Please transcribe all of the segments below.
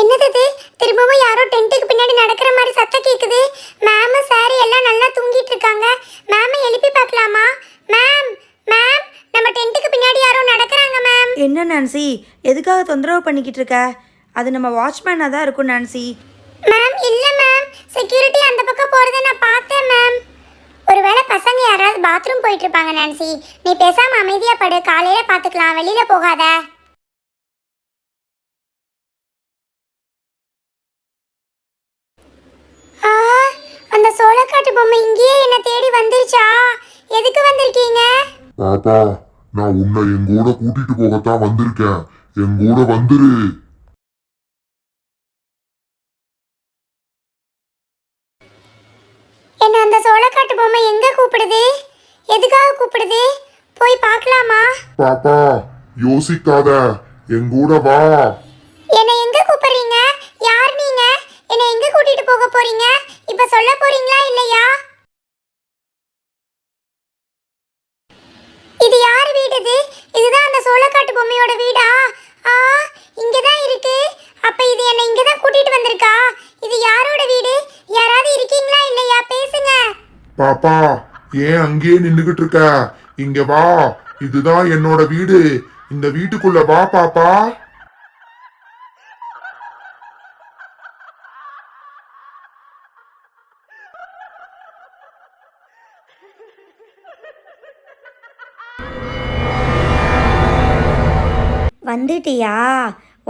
என்னது இது? திரும்பவும் யாரோ டென்ட்டுக்கு பின்னாடி நடக்கிற மாதிரி சத்தம் கேக்குது. மேம் சார் எல்லாம் நல்லா தூங்கிட்டு இருக்காங்க. மேம் எழுப்பி பார்க்கலாமா? மேம் மேம் நம்ம டென்ட்டுக்கு பின்னாடி யாரோ நடக்கறாங்க மேம். என்ன நான்சி, எதுக்காக தொந்தரவு பண்ணிக்கிட்டு இருக்க? அது நம்ம வாட்ச்மேனாக தான் இருக்கும் நான்சி. மேம் இல்ல மேம், செக்யூரிட்டி அந்த பக்கம் போறதை நான் பார்த்தேன் மேம். ஒருவேளை பசங்க யாராவது பாத்ரூம் போயிட்டு இருப்பாங்க நான்சி. நீ பேசாம அமைதியா படு, காலையில பாத்துக்கலாம், வெளியில போகாத. அந்த சோளக்காட்டு பொம்மை இங்கேயே என்ன தேடி வந்துருச்சா? எதுக்கு வந்திருக்கீங்க? பாப்பா, நான் உன்னை எங்கூட கூட்டிட்டு போகத்தான் வந்திருக்கேன். எங்கூட வந்துரு. என்ன அந்த சோளக்காட்டு பொம்மை எங்க கூப்பிடுது? எதுக்காக கூப்பிடுது? போய் பார்க்கலாமா? பாப்பா, யோசிக்காத, எங்கூட வா. என்ன எங்க கூப்பிடுறீங்க? யார் நீங்க? என்ன எங்க கூட்டிட்டு போக போறீங்க? இப்ப சொல்ல போறீங்களா இல்லையா? இது யார் வீடு இது? இதுதான் அந்த சோளக்காட்டு பொம்மையோட வீடா? ஆ, இங்கதான் இருக்கு. அப்ப இது என்ன இங்கதான் கூட்டிட்டு வந்திருக்கா? இது யாரோட வீடு? யாராவது இருக்கீங்களா இல்லையா? பேசுங்க. பாப்பா, ஏன் அங்கேயே நின்னுகிட்டு இருக்க? இங்க வா. இதுதான் என்னோட வீடு. இந்த வீட்டுக்குள்ள வா பாப்பா. வந்துட்டியா?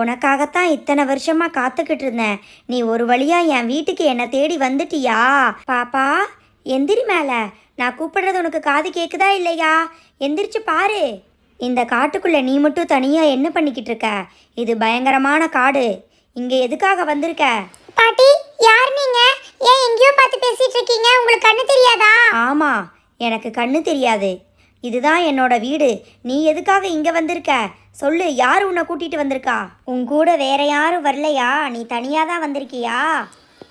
உனக்காகத்தான் இத்தனை வருஷமா காத்துக்கிட்டு இருந்தேன். நீ ஒரு வழியா என் வீட்டுக்கு என்னை தேடி வந்துட்டியா? பாப்பா, எந்திரி மேல. நான் கூப்பிடுறது உனக்கு காது கேக்குதா இல்லையா? எந்திரிச்சு பாரு. இந்த காட்டுக்குள்ள நீ மட்டும் தனியா என்ன பண்ணிக்கிட்டு இருக்க? இது பயங்கரமான காடு. இங்க எதுக்காக வந்திருக்க? பாட்டி, யார் நீங்க? ஏன் எங்கேயோ பார்த்து பேசிட்டு இருக்கீங்க? உங்களுக்கு கண்ணு தெரியாதா? ஆமா, எனக்கு கண்ணு தெரியாது. இதுதான் என்னோட வீடு. நீ எதுக்காக இங்க வந்திருக்க? சொல்லு, யார் உன்னை கூட்டிட்டு வந்திருக்கா? உன் கூட வேற யாரும் வரலையா? நீ தனியா தான் வந்திருக்கியா?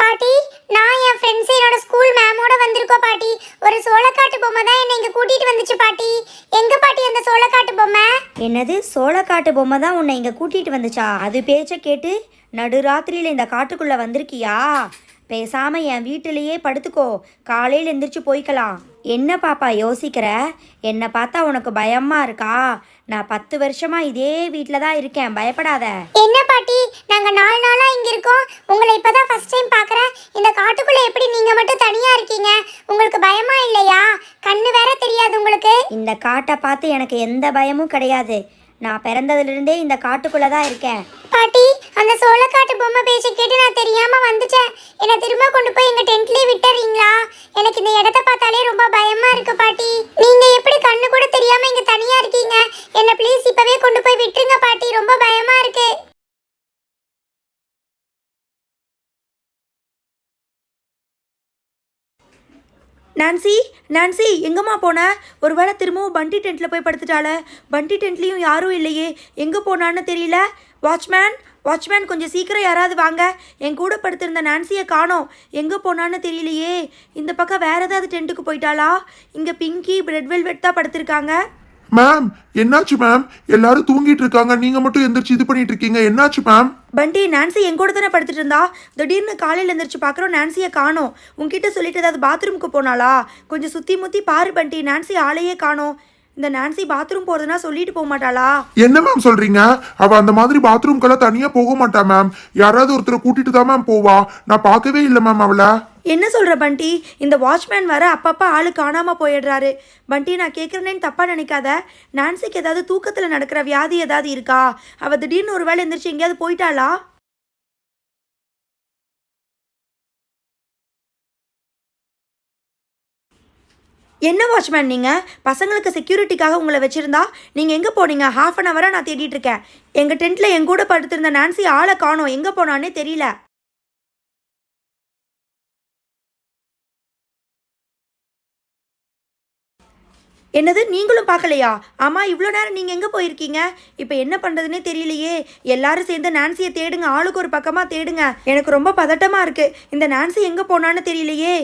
பாட்டி, நான் என் ஃப்ரெண்ட்ஸ் என்னோட ஸ்கூல் மேமோட வந்திருக்கோம் பாட்டி. ஒரு சோளக்காட்டு பொம்மை தான் என்னை இங்க கூட்டிட்டு வந்துச்சு பாட்டி. எங்க பாட்டி அந்த சோளக்காட்டு பொம்மை? என்னது, சோளக்காட்டு பொம்மை தான் உன்னை இங்க கூட்டிட்டு வந்துச்சா? அது பேச்ச கேட்டு நடுராத்திரியில இந்த காட்டுக்குள்ள வந்திருக்கியா? பேசாம என் வீட்டிலேயே படுத்துக்கோ, காலையில் எந்திரிச்சு போய்க்கலாம். என்ன பாப்பா யோசிக்கிற? என்னை பார்த்தா உனக்கு பயமா இருக்கா? நான் 10 வருஷமா இதே வீட்டில் தான் இருக்கேன், பயப்படாத. என்ன பாட்டி, நாங்க 4 நாளா இங்க இருக்கோம். உங்களை இப்பதான் ஃபர்ஸ்ட் டைம் பார்க்கறேன். இந்த காட்டுக்குள்ள எப்படி நீங்க மட்டும் தனியா இருக்கீங்க? உங்களுக்கு பயமா இல்லையா? கண்ணு வேற தெரியாது உங்களுக்கு. இந்த காட்டை பார்த்து எனக்கு எந்த பயமும் கிடையாது. நான் பிறந்ததுலேருந்தே இந்த காட்டுக்குள்ளே தான் இருக்கேன். பாட்டி, அந்த சோளக்காட்டு பொம்மை பேச்ச கேட்டு நான் தெரியாம வந்துட்டேன். என்னை திரும்ப கொண்டு போய் எங்க டென்ட்லயே விட்டுறீங்களா? எனக்கு இந்த இடத்த பார்த்தாலே ரொம்ப பயமா இருக்கு பாட்டி. நீங்க எப்படி கண்ணு கூட தெரியாம இங்க தனியா இருக்கீங்க? என்ன ப்ளீஸ் இப்பவே கொண்டு போய் விட்டுருங்க பாட்டி, ரொம்ப பயமா இருக்கு. நான்சி, நான்சி, எங்கம்மா போன? ஒருவேளை திரும்பவும் பண்டி டென்ட்டில் போய் படுத்துட்டாள? பண்டி டென்ட்லேயும் யாரும் இல்லையே, எங்கே போனான்னு தெரியல. வாட்ச்மேன், வாட்ச்மேன், கொஞ்சம் சீக்கிரம் யாராவது வாங்க. என் கூட படுத்திருந்த நான்சியை காணோம், எங்கே போனான்னு தெரியலையே. இந்த பக்கம் வேறு ஏதாவது டென்ட்டுக்கு போயிட்டாளா? இங்கே பிங்கி, ரெட் வெல்வெட் தான் படுத்திருக்காங்க. மேம், என்னாச்சு மேம்? எல்லாரும் தூங்கிட்டு இருக்காங்க, நீங்க மட்டும் எந்திரிச்சு இது பண்ணிட்டு இருக்கீங்க. என்னாச்சு மேம்? பண்டி, நான்சி என் கூட தானே படுத்துட்டு இருந்தா. திடீர்னு காலையில் எந்திரிச்சு பார்க்குறோம் நான்சியை காணோம். உன்கிட்ட சொல்லிட்டு ஏதாவது பாத்ரூமுக்கு போனாளா? கொஞ்சம் சுற்றி முற்றி பாரு பண்டி, நான்சி ஆளையே காணோம். இந்த நான்சி பாத்ரூம் போகிறதுனா சொல்லிட்டு போக மாட்டாளா? என்ன மேம் சொல்றீங்க? அவ அந்த மாதிரி பாத்ரூம்க்கெல்லாம் தனியா போக மாட்டா மேம். யாராவது ஒருத்தரை கூட்டிட்டு தான் மேம் போவா. நான் பார்க்கவே இல்லை மேம் அவளை. என்ன சொல்கிற பண்டி? இந்த வாட்ச்மேன் வர அப்பப்போ ஆளு காணாமல் போயிடுறாரு. பண்டி, நான் கேட்குறேன்னு தப்பாக நினைக்காத. நான்சிக்கு ஏதாவது தூக்கத்தில் நடக்கிற வியாதி ஏதாவது இருக்கா? அவள் திடீர்னு ஒரு வேளை எந்திரிச்சு எங்கேயாவது போயிட்டாளா? என்ன வாட்ச்மேன் நீங்கள்? பசங்களுக்கு செக்யூரிட்டிக்காக உங்களை வச்சுருந்தா நீங்கள் எங்கே போனீங்க? ½ அன் ஹவராக நான் தேடிட்டு இருக்கேன். எங்கள் டென்ட்டில் என் கூட படுத்திருந்த நான்சி ஆளை காணோம், எங்கே போனான்னே தெரியல. என்னது, நீங்களும் பார்க்கலையா? ஆமாம், இவ்வளோ நேரம் நீங்கள் எங்கே போயிருக்கீங்க? இப்போ என்ன பண்ணுறதுனே தெரியலையே. எல்லாரும் சேர்ந்து நான்சியை தேடுங்க, ஆளுக்கு ஒரு பக்கமாக தேடுங்க. எனக்கு ரொம்ப பதட்டமாக இருக்குது. இந்த நான்சி எங்கே போனான்னு தெரியலையே.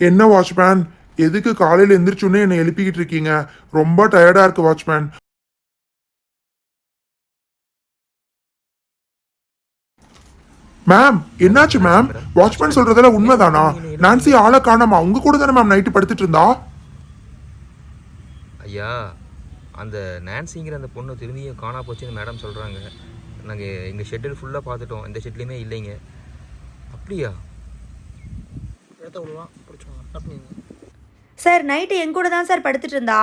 என்ன வாட்ச்மேன், எதுக்கு காலையில எந்திரிச்சுன்னே என்னை எழுப்பிக்கிட்டு இருக்கீங்க? ரொம்ப டயர்டா இருக்கு வாட்ச்மேன். மேம் என்னாச்சு மேம்? வாட்ச்மேன் சொல்றதெல்லாம் உண்மைதானா? நான்சி ஆளை காணோமா? உங்க கூட தானே மேம் நைட்டு படுத்துட்டு இருந்தா? ஐயா, அந்த நான்சிங்கிற அந்த பொண்ணு திரும்பியும் காணா போச்சுன்னு மேடம் சொல்கிறாங்க. நாங்கள் எங்கள் ஷெட்டில் ஃபுல்லாக பார்த்துட்டோம், எந்த ஷெட்லேயுமே இல்லைங்க. அப்படியா? சார் நைட்டு என் கூட தான் சார் படுத்துட்டு இருந்தா.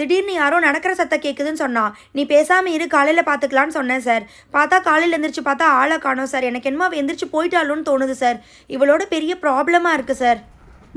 திடீர்னு யாரோ நடக்கிற சத்தம் கேட்குதுன்னு சொன்னா. நீ பேசாமல் இரு, காலையில் பார்த்துக்கலான்னு சொன்னேன் சார். பார்த்தா காலையில் எந்திரிச்சு பார்த்தா ஆளை காணோம் சார். எனக்கு என்னமோ அவ எந்திரிச்சு போயிட்டாலும்னு தோணுது சார். இவளோட பெரிய ப்ராப்ளமாக இருக்குது சார்.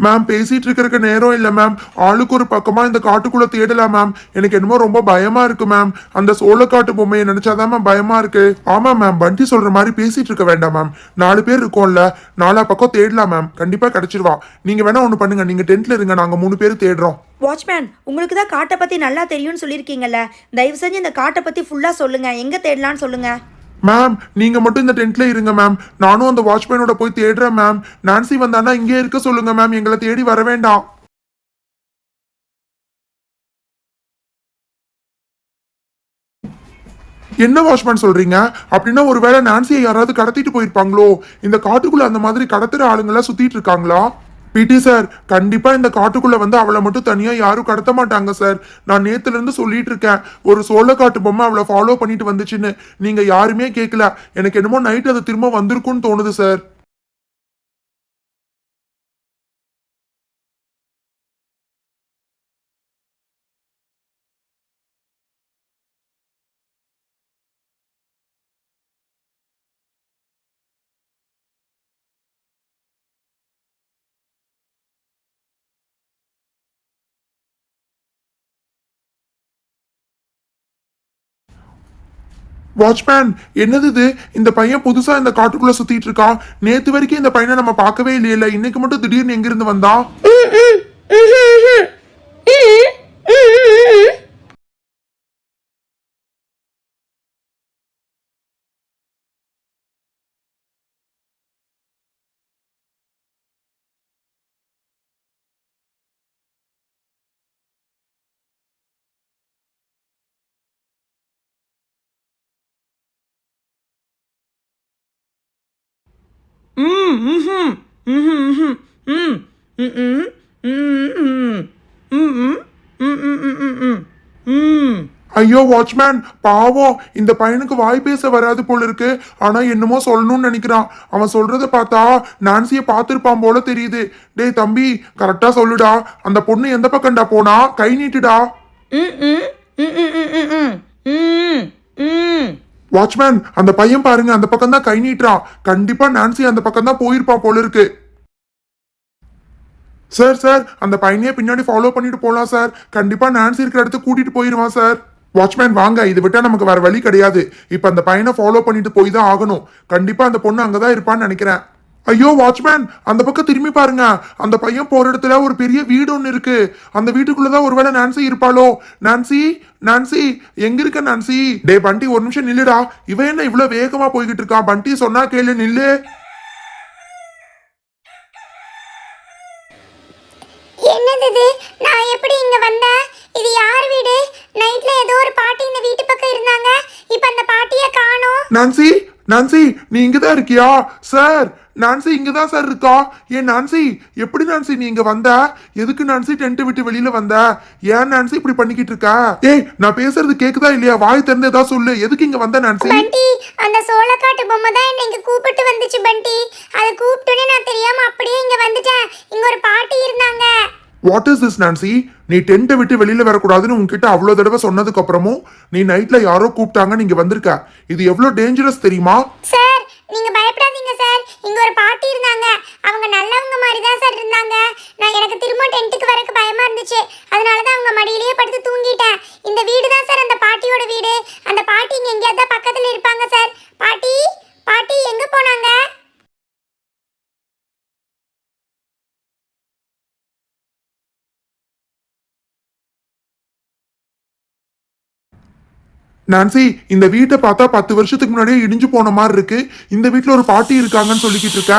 மேம் பேசிட்டு இருக்கிறதுக்கு நேரம் இல்ல மேம். ஆளுக்கு ஒரு பக்கமா இந்த காட்டுக்குள்ள தேடலாம் மேம். எனக்கு என்னமோ ரொம்ப பயமா இருக்கு மேம். அந்த சோளக்காட்டு பொம்மையை நினைச்சாதான் மேம் பயமா இருக்கு. ஆமா மேம், பண்டி சொல்ற மாதிரி பேசிட்டு இருக்க வேண்டாம் மேம். 4 பேர் இருக்கோம்ல, 4 பக்கம் தேடலாம் மேம். கண்டிப்பா கிடைச்சிருவா. நீங்க வேணா ஒண்ணு பண்ணுங்க, நீங்க டென்ட்ல இருங்க, நாங்க 3 பேர் தேடுறோம். வாட்ச்மேன், உங்களுக்கு தான் காட்டை பற்றி நல்லா தெரியும்னு சொல்லியிருக்கீங்கல்ல, தயவு செஞ்சு இந்த காட்டை பற்றி ஃபுல்லாக சொல்லுங்கள். எங்கே தேடலான்னு சொல்லுங்கள். மேம் நீங்க மட்டும் இந்த டென்ட்ல இருங்க மேம். நானும் அந்த வாட்ச்மேனோட போய் தேடுறேன் மேம். நான்சி வந்தானா இங்கே இருக்க சொல்லுங்க மேம், எங்களை தேடி வர வேண்டாம். என்ன வாட்ச்மேன் சொல்றீங்க? அப்படின்னா ஒருவேளை நான்சியை யாராவது கடத்திட்டு போயிருப்பாங்களோ? இந்த காட்டுக்குள்ள அந்த மாதிரி கடத்துற ஆளுங்கெல்லாம் சுத்திட்டு இருக்காங்களா? பிடி சார், கண்டிப்பா இந்த காட்டுக்குள்ள வந்து அவளை மட்டும் தனியா யாரும் கடத்த மாட்டாங்க சார். நான் நேத்துல இருந்து சொல்லிட்டு இருக்கேன், ஒரு சோளக்காட்டு பொம்மை அவளை ஃபாலோ பண்ணிட்டு வந்துச்சுன்னு. நீங்க யாருமே கேட்கல. எனக்கு என்னமோ நைட் அது திரும்ப வந்திருக்கும்னு தோணுது சார். வாட்ச்மேன் என்னது இது? இந்த பையன் புதுசா இந்த காட்டுக்குள்ள சுத்திட்டு இருக்கான். நேத்து வரைக்கும் இந்த பையனை நம்ம பார்க்கவே இல்லையில, இன்னைக்கு மட்டும் திடீர்னு எங்கிருந்து வந்தா? ஐயோ வாட்ச்மேன், பாவம், இந்த பையனுக்கு வாய் பேச வராது போல இருக்கு. ஆனா என்னமோ சொல்லணும்னு நினைக்கிறான். அவன் சொல்றத பார்த்தா நான்சிய பார்த்திருப்பான் போல தெரியுது. டேய் தம்பி, கரெக்டா சொல்லுடா. அந்த பொண்ணு எந்த பக்கம்டா போனா? கை நீட்டுடா. வாட்ச்மேன், அந்த பையன் பாருங்க, அந்த பக்கம் தான் கை நீட்டுறான். கண்டிப்பா நான்சி அந்த பக்கம் தான் போயிருப்பான் போல இருக்கு. சார் சார், அந்த பையனையே பின்னாடி ஃபாலோ பண்ணிட்டு போலாம் சார். கண்டிப்பா நான்சி இருக்கிற இடத்துக்கு கூட்டிட்டு போயிருவான் சார். வாட்ச்மேன் வாங்க, இது விட்டா நமக்கு வேற வழி கிடையாது. இப்ப அந்த பையனை ஃபாலோ பண்ணிட்டு போய் தான் ஆகணும். கண்டிப்பா அந்த பொண்ணு அங்கதான் இருப்பான்னு நினைக்கிறேன். ஐயோ வாட்ச்மேன், அந்த பக்கம் திரும்பி பாருங்க. அந்த பையன் போற இடத்துல ஒரு பெரிய வீடு ஒண்ணு இருக்கு. அந்த வீட்டுக்குள்ளதான் ஒருவேளை நான்சி இருப்பாளோ? நான்சி, நான்சி, எங்க இருக்க நான்சி? டே பண்டி, ஒரு நிமிஷம் நில்லுடா. இவன் என்ன இவ்வளவு வேகமா போய்கிட்டு இருக்கான்? பண்டி சொன்னா கேளு, நில்லு. என்னது இது? நான் எப்படி இங்க வந்தேன்? இது யார் வீடு? நைட்ல ஏதோ ஒரு பாட்டி இந்த வீட்டு பக்கம் இருந்தாங்க. இப்ப அந்த பாட்டியை காணோம். நான்சி, நான்சி, நீ இங்கதான் இருக்கியா? சார், நான்சி இங்கதான் சார் இருக்கா. ஏன் நான்சி, எப்படி நான்சி நீ இங்க வந்த? எதுக்கு நான்சி டென்ட் விட்டு வெளியில வந்த? ஏன் நான்சி இப்படி பண்ணிக்கிட்டு இருக்க? ஏய், நான் பேசுறது கேக்குதா இல்லையா? வாய் திறந்து ஏதாவது சொல்லு. எதுக்கு இங்க வந்த நான்சி? பண்டி, அந்த சோளக்காட்டு பொம்மை தான் என்ன இங்க கூப்பிட்டு வந்துச்சு பண்டி. அதை கூப்பிட்டோன்னே நான் தெரியாம அப்படியே இங்க வந்துட்டேன். இங்க ஒரு பாட்டி இருந்தாங்க. What is this Nancy? நீ டென்ட்டை விட்டு வெளியில வரக்கூடாதுன்னு உன்கிட்ட அவ்வளவு தடவை சொன்னதுக்கு அப்புறமும் நீ நைட்ல யாரோ கூப்பிட்டாங்க, நீங்க வந்திருக்க. இது எவ்வளவு டேஞ்சரஸ் தெரியுமா? சார், நீங்க பயப்படாதீங்க சார். இங்க ஒரு பாட்டி இருந்தாங்க. அவங்க நல்லவங்க மாதிரி தான் சார் இருந்தாங்க. எனக்கு திரும்ப டென்ட்டுக்கு வரக்கு பயமா இருந்துச்சு. அதனால தான் அவங்க மடியிலேயே படுத்து தூங்கிட்டேன். இந்த வீடு தான் சார் அந்த பாட்டியோட வீடு. அந்த பாட்டி இங்க எங்கேயாவது பக்கத்துல இருப்பாங்க சார். பாட்டி, பாட்டி எங்க போனாங்க? நான்சி, இந்த வீட்டை பார்த்தா 10 வருஷத்துக்கு முன்னாடியே இடிஞ்சு போன மாதிரி இருக்கு. இந்த வீட்டுல ஒரு பாட்டி இருக்காங்கன்னு சொல்லிக்கிட்டு இருக்க.